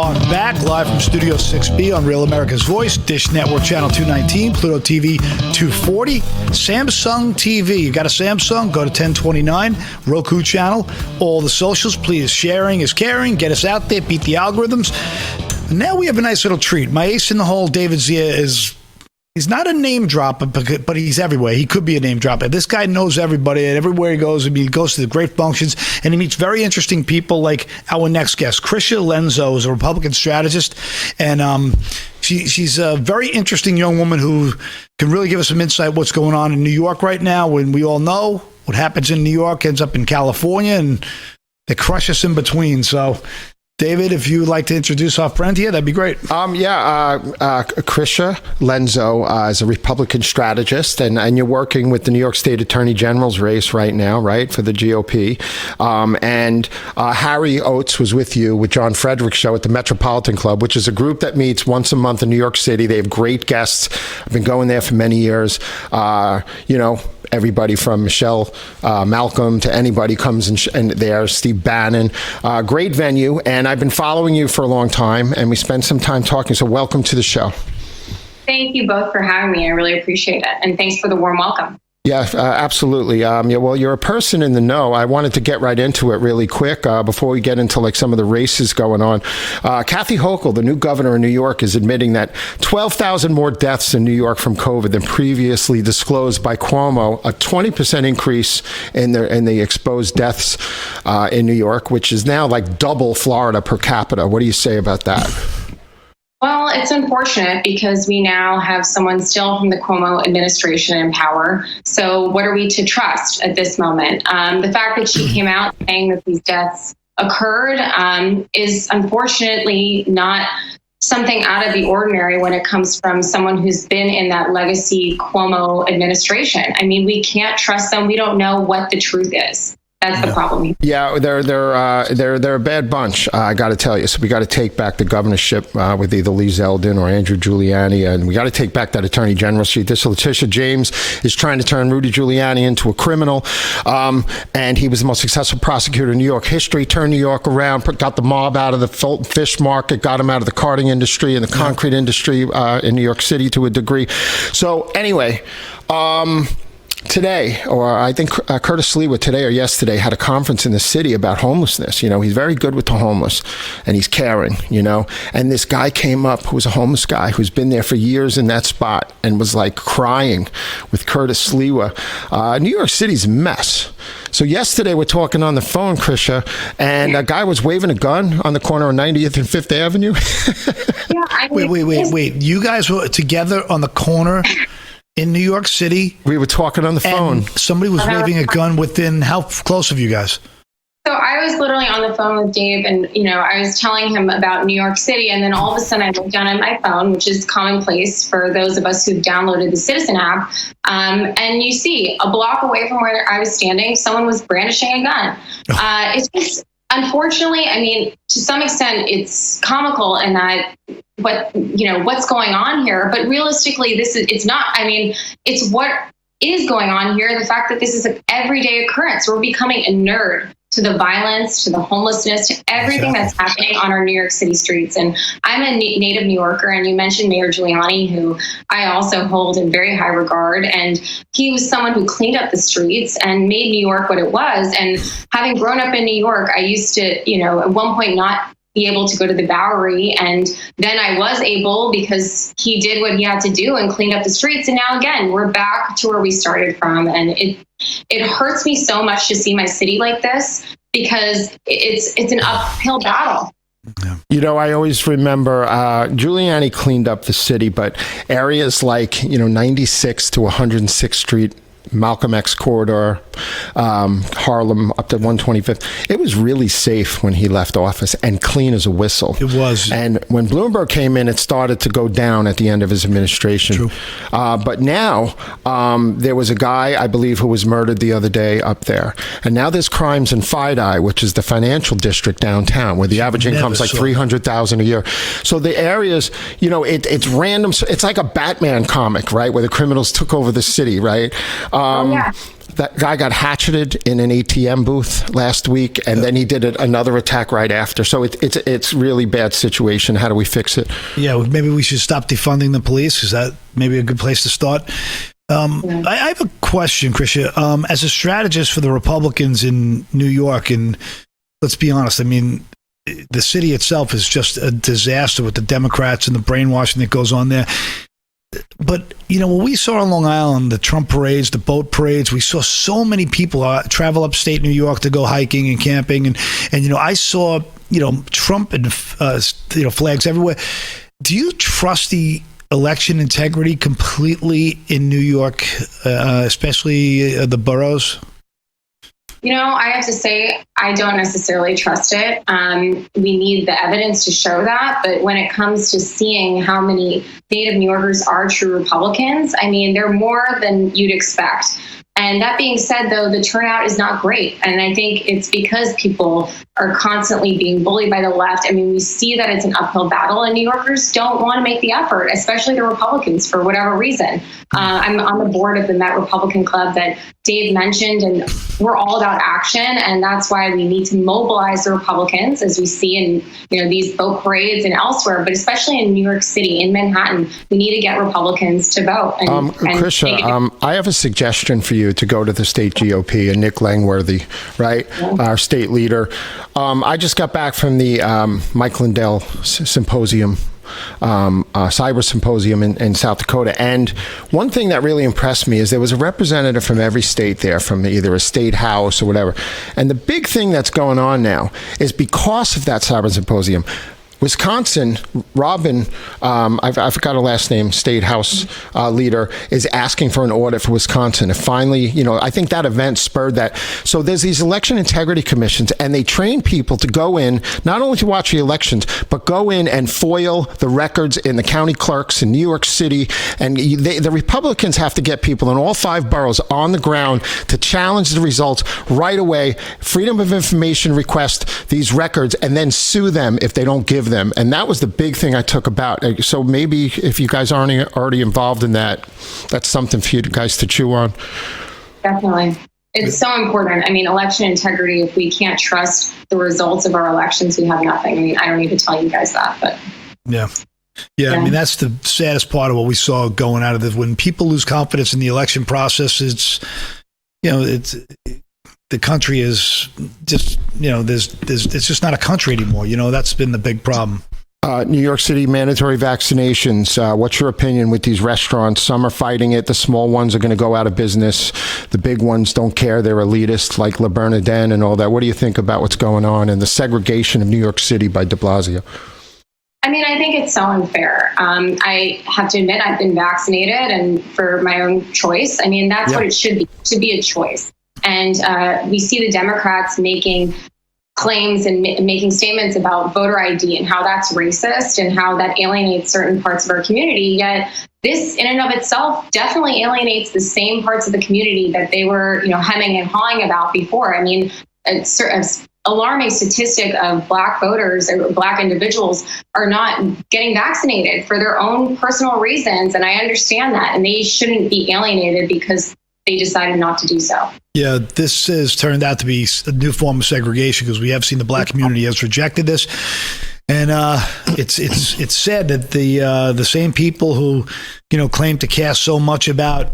are back live from Studio 6B on Real America's Voice, Dish Network Channel 219, Pluto TV 240, Samsung TV. You got a Samsung? Go to 1029, Roku channel, all the socials. Please, sharing is caring. Get us out there, beat the algorithms. Now we have a nice little treat. My ace in the hole, David Zia, he's not a name dropper, but he's everywhere. He could be a name dropper. This guy knows everybody, and everywhere he goes, he goes to the great functions, and he meets very interesting people like our next guest. Krysia Lenzo is a Republican strategist, and she's a very interesting young woman who can really give us some insight what's going on in New York right now, when we all know what happens in New York ends up in California, and they crush us in between. So David, if you would like to introduce our friend here, that'd be great. Krysia Lenzo is a Republican strategist, and you're working with the New York State Attorney General's race right now, right, for the GOP. And Harry Oates was with you with John Frederick's show at the Metropolitan Club, which is a group that meets once a month in New York City. They have great guests. I've been going there for many years. Everybody from Michelle Malcolm to anybody comes and there, Steve Bannon. Great venue, and I've been following you for a long time, and we spent some time talking, so welcome to the show. Thank you both for having me. I really appreciate it, and thanks for the warm welcome. Yeah, absolutely. Well, you're a person in the know. I wanted to get right into it really quick before we get into like some of the races going on. Kathy Hochul, the new governor of New York, is admitting that 12,000 more deaths in New York from COVID than previously disclosed by Cuomo, a 20% increase in the exposed deaths in New York, which is now like double Florida per capita. What do you say about that? Well, it's unfortunate because we now have someone still from the Cuomo administration in power. So what are we to trust at this moment? The fact that she came out saying that these deaths occurred is unfortunately not something out of the ordinary when it comes from someone who's been in that legacy Cuomo administration. I mean, we can't trust them. We don't know what the truth is. That's the problem. Yeah, they're a bad bunch. I got to tell you. So we got to take back the governorship with either Lee Zeldin or Andrew Giuliani, and we got to take back that attorney general seat. This Letitia James is trying to turn Rudy Giuliani into a criminal, and he was the most successful prosecutor in New York history. Turned New York around, got the mob out of the fish market, got him out of the carting industry and the concrete industry in New York City to a degree. So anyway. Today, or I think Curtis Lewa today or yesterday had a conference in the city about homelessness. You know, he's very good with the homeless and he's caring, you know. And this guy came up who was a homeless guy who's been there for years in that spot and was like crying with Curtis Lewa. New York City's a mess. So yesterday we're talking on the phone, Krysia, and a guy was waving a gun on the corner of 90th and 5th Avenue. Wait. You guys were together on the corner in New York City? We were talking on the phone. Somebody was waving a gun within how close of you guys? So I was literally on the phone with Dave, and I was telling him about New York City, and then all of a sudden I looked down at my phone, which is commonplace for those of us who've downloaded the Citizen app, and you see a block away from where I was standing, someone was brandishing a gun. It's just, unfortunately, I mean, to some extent, it's comical in that what's going on here, but realistically, it's not. I mean, it's what is going on here. The fact that this is an everyday occurrence. We're becoming a nerd to the violence, to the homelessness, to everything that's happening on our New York City streets. And I'm a native New Yorker, and you mentioned Mayor Giuliani, who I also hold in very high regard. And he was someone who cleaned up the streets and made New York what it was. And having grown up in New York, I used to, at one point not be able to go to the Bowery. And then I was able because he did what he had to do and cleaned up the streets. And now again, we're back to where we started from. And it hurts me so much to see my city like this because it's an uphill battle. Yeah. I always remember Giuliani cleaned up the city, but areas like, 96 to 106th Street, Malcolm X corridor, Harlem up to 125th. It was really safe when he left office and clean as a whistle. It was. And when Bloomberg came in, it started to go down at the end of his administration. True. But now there was a guy, I believe, who was murdered the other day up there. And now there's crimes in FIDI, which is the financial district downtown, where the average income is like $300,000 a year. So the areas, it's random. It's like a Batman comic, right, where the criminals took over the city, right? Yeah. That guy got hatcheted in an ATM booth last week, and then he did another attack right after. So it's really bad situation. How do we fix it? Yeah, maybe we should stop defunding the police. Is that maybe a good place to start? I have a question, Krysia. As a strategist for the Republicans in New York, and let's be honest, I mean, the city itself is just a disaster with the Democrats and the brainwashing that goes on there. But, you know, when we saw on Long Island, the Trump parades, the boat parades, we saw so many people travel upstate New York to go hiking and camping. And you know, I saw, you know, Trump and, flags everywhere. Do you trust the election integrity completely in New York, especially the boroughs? You know, I have to say, I don't necessarily trust it. We need the evidence to show that. But when it comes to seeing how many native New Yorkers are true Republicans, I mean, they're more than you'd expect. And that being said, though, the turnout is not great. And I think it's because people are constantly being bullied by the left. I mean, we see that it's an uphill battle, and New Yorkers don't want to make the effort, especially the Republicans, for whatever reason. I'm on the board of the Met Republican Club that Dave mentioned, and we're all about action. And that's why we need to mobilize the Republicans, as we see in, you know, these boat parades and elsewhere, but especially in New York City, in Manhattan, we need to get Republicans to vote. Krysia, I have a suggestion for you to go to the state GOP and Nick Langworthy, right? Yeah. Our state leader. I just got back from the Mike Lindell symposium, cyber symposium in South Dakota. And one thing that really impressed me is there was a representative from every state there, from either a state house or whatever. And the big thing that's going on now is because of that cyber symposium, Wisconsin, Robin, I forgot her last name, State House leader, is asking for an audit for Wisconsin. And finally, you know, I think that event spurred that. So there's these election integrity commissions, and they train people to go in, not only to watch the elections, but go in and foil the records in the county clerks in New York City. And the Republicans have to get people in all 5 boroughs on the ground to challenge the results right away, freedom of information request these records, and then sue them if they don't give them. And that was the big thing I took about. So maybe if you guys aren't already involved in that, that's something for you guys to chew on. Definitely. It's so important. I mean, election integrity, if we can't trust the results of our elections, we have nothing. I mean, I don't need to tell you guys that, but. Yeah. I mean, that's the saddest part of what we saw going out of this. When people lose confidence in the election process, it's, you know, the country is just, you know, it's just not a country anymore. You know, that's been the big problem. New York City mandatory vaccinations. What's your opinion with these restaurants? Some are fighting it. The small ones are going to go out of business. The big ones don't care. They're elitist, like Le Bernardin and all that. What do you think about what's going on and the segregation of New York City by de Blasio? I mean, I think it's so unfair. I have to admit, I've been vaccinated, and for my own choice. I mean, that's what it should be. It should be a choice. And we see the Democrats making claims and making statements about voter ID and how that's racist and how that alienates certain parts of our community. Yet this in and of itself definitely alienates the same parts of the community that they were, you know, hemming and hawing about before. I mean, it's an alarming statistic of Black voters or Black individuals are not getting vaccinated for their own personal reasons. And I understand that. And they shouldn't be alienated because they decided not to do so. Yeah, this has turned out to be a new form of segregation because we have seen the Black community has rejected this, and it's said that the same people who, you know, claim to care so much about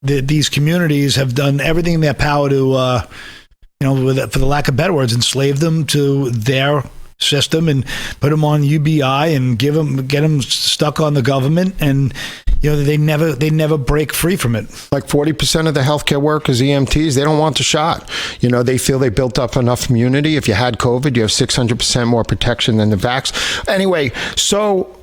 these communities have done everything in their power to, you know, for the lack of better words, enslave them to their system and put them on UBI and get them stuck on the government, and you know they never break free from it. Like 40% of the healthcare workers, EMTs, they don't want the shot. You know, they feel they built up enough immunity. If you had COVID, you have 600% more protection than the vax. Anyway, so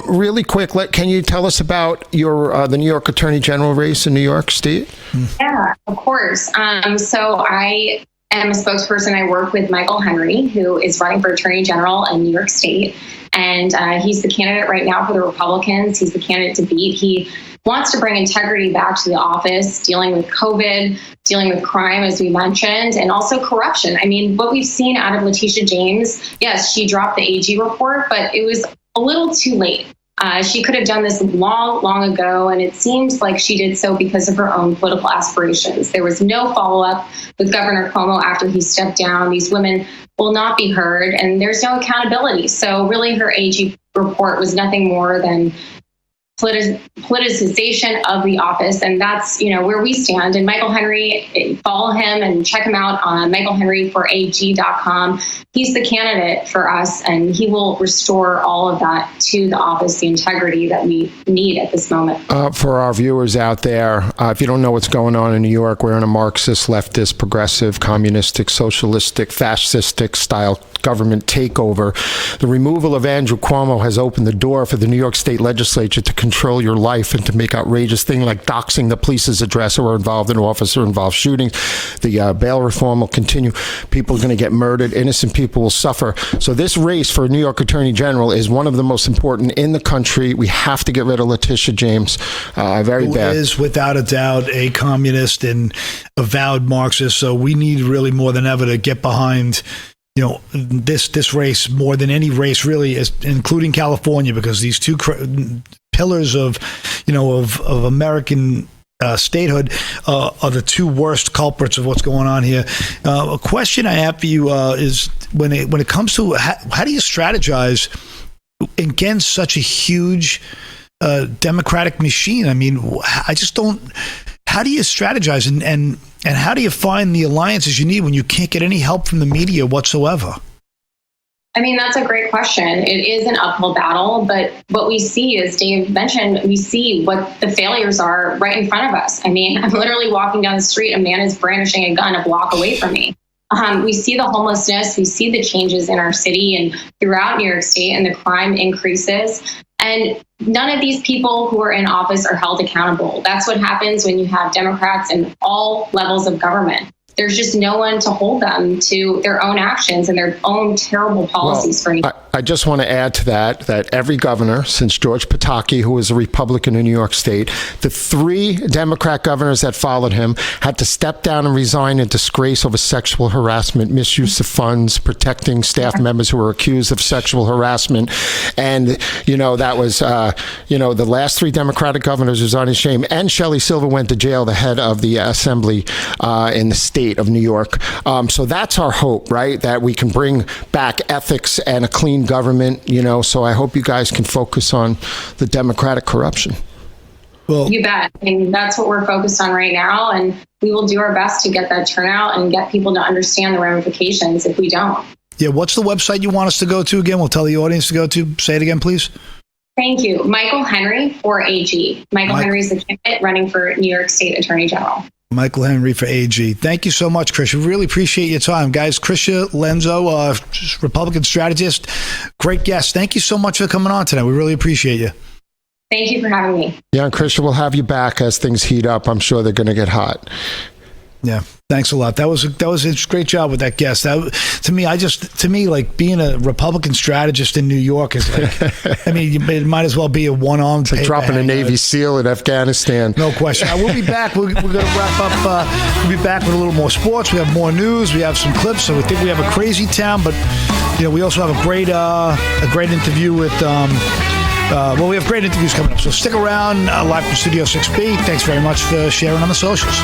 really quick, can you tell us about your the New York Attorney General race in New York State? Yeah, of course. So I am a spokesperson. I work with Michael Henry, who is running for Attorney General in New York State. And he's the candidate right now for the Republicans. He's the candidate to beat. He wants to bring integrity back to the office, dealing with COVID, dealing with crime, as we mentioned, and also corruption. I mean, what we've seen out of Letitia James, yes, she dropped the AG report, but it was a little too late. She could have done this long ago, and it seems like she did so because of her own political aspirations. There was no follow-up with Governor Cuomo after he stepped down. These women will not be heard, and there's no accountability. So really, her AG report was nothing more than politicization of the office, and that's where we stand. And Michael Henry, follow him and check him out on michaelhenryforag.com. He's the candidate for us, and he will restore all of that to the office, the integrity that we need at this moment. For our viewers out there, if you don't know what's going on in New York, we're in a Marxist, leftist, progressive, communistic, socialistic, fascistic style government takeover. The removal of Andrew Cuomo has opened the door for the New York State Legislature to control your life and to make outrageous things like doxing the police's address who are involved in officer-involved shootings. The bail reform will continue. People are going to get murdered. Innocent people will suffer. So this race for New York Attorney General is one of the most important in the country. We have to get rid of Letitia James. Very who bad. Is without a doubt a communist and avowed Marxist. So we need really more than ever to get behind this race more than any race really, is, including California, because these two pillars of American statehood are the two worst culprits of what's going on here. A question I have for you is when it comes to how do you strategize against such a huge democratic machine? I mean, I just don't. How do you strategize and how do you find the alliances you need when you can't get any help from the media whatsoever? I mean, that's a great question. It is an uphill battle, but what we see, as Dave mentioned, we see what the failures are right in front of us. I mean, I'm literally walking down the street, a man is brandishing a gun a block away from me. We see the homelessness, we see the changes in our city and throughout New York State, and the crime increases. And none of these people who are in office are held accountable. That's what happens when you have Democrats in all levels of government. There's just no one to hold them to their own actions and their own terrible policies. I just want to add to that every governor since George Pataki, who was a Republican in New York State, the 3 Democrat governors that followed him had to step down and resign in disgrace over sexual harassment, misuse of funds, protecting staff members who were accused of sexual harassment. And, that was, the last 3 Democratic governors resigned in shame. And Shelley Silver went to jail, the head of the assembly in the state of New York. So that's our hope, right? That we can bring back ethics and a clean government, so I hope you guys can focus on the democratic corruption. Well, you bet. And that's what we're focused on right now. And we will do our best to get that turnout and get people to understand the ramifications if we don't. Yeah. What's the website you want us to go to again? We'll tell the audience to go to. Say it again, please. Thank you. Michael Henry for AG. Michael Henry is the candidate running for New York State Attorney General. Michael Henry for AG. Thank you so much, Krysia. Really appreciate your time. Guys, Krysia Lenzo, Republican strategist, great guest. Thank you so much for coming on today. We really appreciate you. Thank you for having me. Yeah, and Krysia, we'll have you back as things heat up. I'm sure they're going to get hot. Yeah, thanks a lot. That was a great job with that guest. To me, like being a Republican strategist in New York is like, I mean, it might as well be a one-armed. Like dropping a Navy SEAL in Afghanistan. No question. We'll be back. We're going to wrap up. We'll be back with a little more sports. We have more news. We have some clips. So we think we have a crazy town, but we also have a great interview with. We have great interviews coming up. So stick around. Live from Studio 6B. Thanks very much for sharing on the socials.